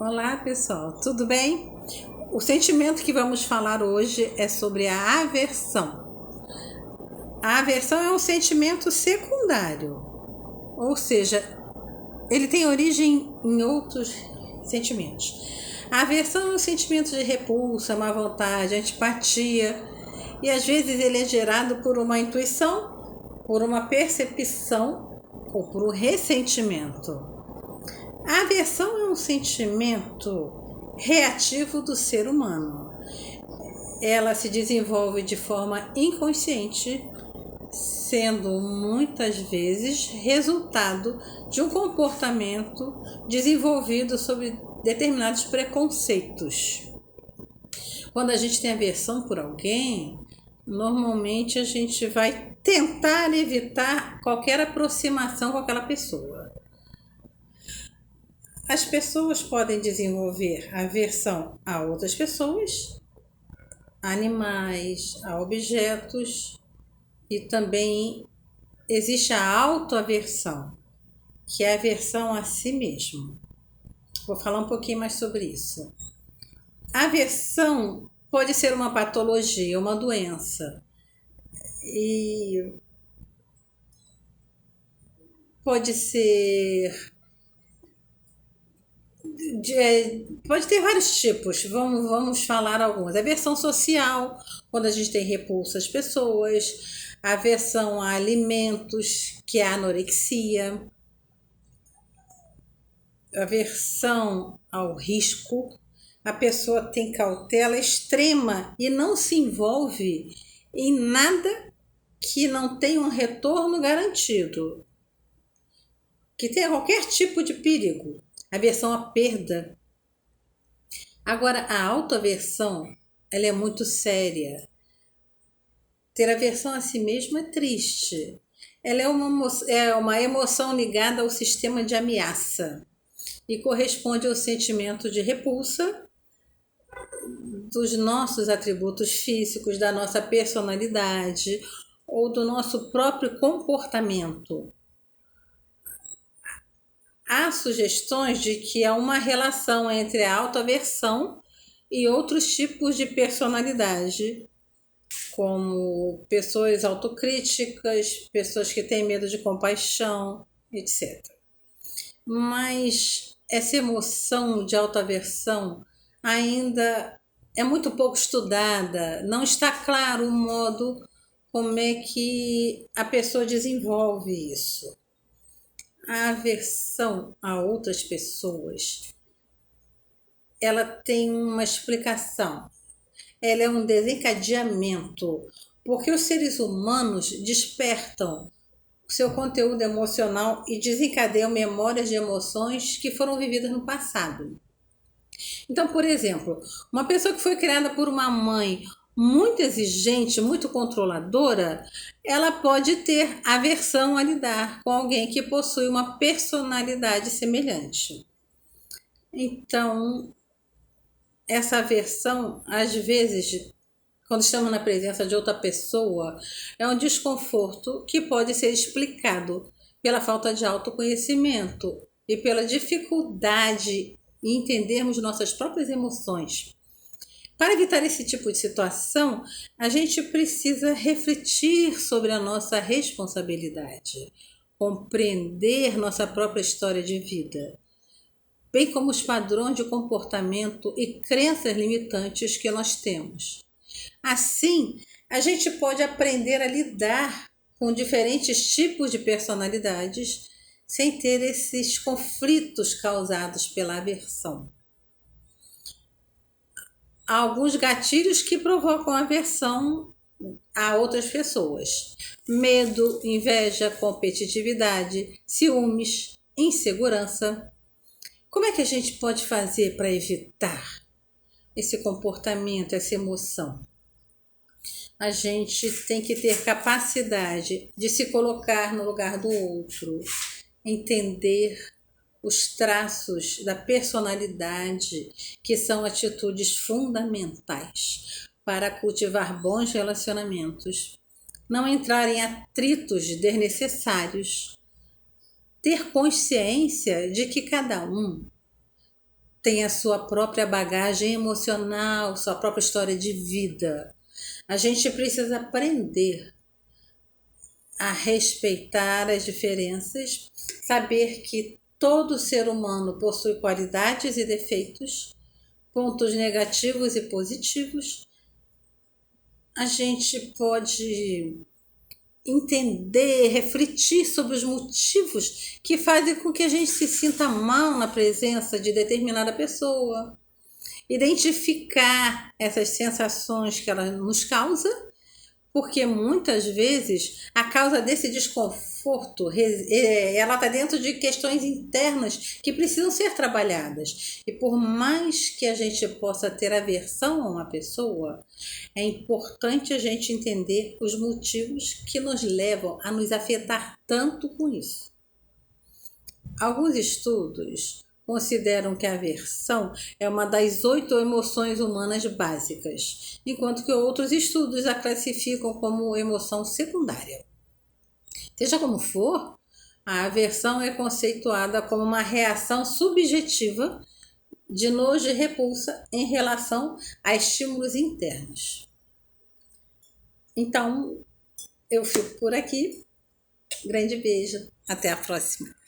Olá, pessoal, tudo bem? O sentimento que vamos falar hoje é sobre a aversão. A aversão é um sentimento secundário, ou seja, ele tem origem em outros sentimentos. A aversão é um sentimento de repulsa, má vontade, antipatia, e às vezes ele é gerado por uma intuição, por uma percepção ou por um ressentimento. A aversão é um sentimento reativo do ser humano. Ela se desenvolve de forma inconsciente, sendo muitas vezes resultado de um comportamento desenvolvido sobre determinados preconceitos. Quando a gente tem aversão por alguém, normalmente a gente vai tentar evitar qualquer aproximação com aquela pessoa. As pessoas podem desenvolver aversão a outras pessoas, a animais, a objetos, e também existe a autoaversão, que é a aversão a si mesmo. Vou falar um pouquinho mais sobre isso. A aversão pode ser uma patologia, uma doença, e pode ser pode ter vários tipos, vamos falar alguns. Aversão social, quando a gente tem repulsa às pessoas, aversão a alimentos, que é a anorexia, aversão ao risco, a pessoa tem cautela extrema e não se envolve em nada que não tenha um retorno garantido, que tenha qualquer tipo de perigo. Aversão à perda. Agora, a autoaversão, ela é muito séria. Ter aversão a si mesmo é triste. Ela é uma emoção ligada ao sistema de ameaça e corresponde ao sentimento de repulsa dos nossos atributos físicos, da nossa personalidade ou do nosso próprio comportamento. Há sugestões de que há uma relação entre a autoaversão e outros tipos de personalidade, como pessoas autocríticas, pessoas que têm medo de compaixão, etc. Mas essa emoção de autoaversão ainda é muito pouco estudada, não está claro o modo como é que a pessoa desenvolve isso. A aversão a outras pessoas, ela tem uma explicação. Ela é um desencadeamento, porque os seres humanos despertam o seu conteúdo emocional e desencadeiam memórias de emoções que foram vividas no passado. Então, por exemplo, uma pessoa que foi criada por uma mãe muito exigente, muito controladora, ela pode ter aversão a lidar com alguém que possui uma personalidade semelhante. Então, essa aversão, às vezes, quando estamos na presença de outra pessoa, é um desconforto que pode ser explicado pela falta de autoconhecimento e pela dificuldade em entendermos nossas próprias emoções. Para evitar esse tipo de situação, a gente precisa refletir sobre a nossa responsabilidade, compreender nossa própria história de vida, bem como os padrões de comportamento e crenças limitantes que nós temos. Assim, a gente pode aprender a lidar com diferentes tipos de personalidades sem ter esses conflitos causados pela aversão. Há alguns gatilhos que provocam aversão a outras pessoas: medo, inveja, competitividade, ciúmes, insegurança. Como é que a gente pode fazer para evitar esse comportamento, essa emoção? A gente tem que ter capacidade de se colocar no lugar do outro, entender os traços da personalidade, que são atitudes fundamentais para cultivar bons relacionamentos, não entrar em atritos desnecessários, ter consciência de que cada um tem a sua própria bagagem emocional, sua própria história de vida. A gente precisa aprender a respeitar as diferenças, saber que todo ser humano possui qualidades e defeitos, pontos negativos e positivos. A gente pode entender, refletir sobre os motivos que fazem com que a gente se sinta mal na presença de determinada pessoa, identificar essas sensações que ela nos causa, porque muitas vezes a causa desse desconforto ela está dentro de questões internas que precisam ser trabalhadas. E por mais que a gente possa ter aversão a uma pessoa, é importante a gente entender os motivos que nos levam a nos afetar tanto com isso. Alguns estudos consideram que a aversão é uma das 8 emoções humanas básicas, enquanto que outros estudos a classificam como emoção secundária. Seja como for, a aversão é conceituada como uma reação subjetiva de nojo e repulsa em relação a estímulos internos. Então, eu fico por aqui. Grande beijo. Até a próxima.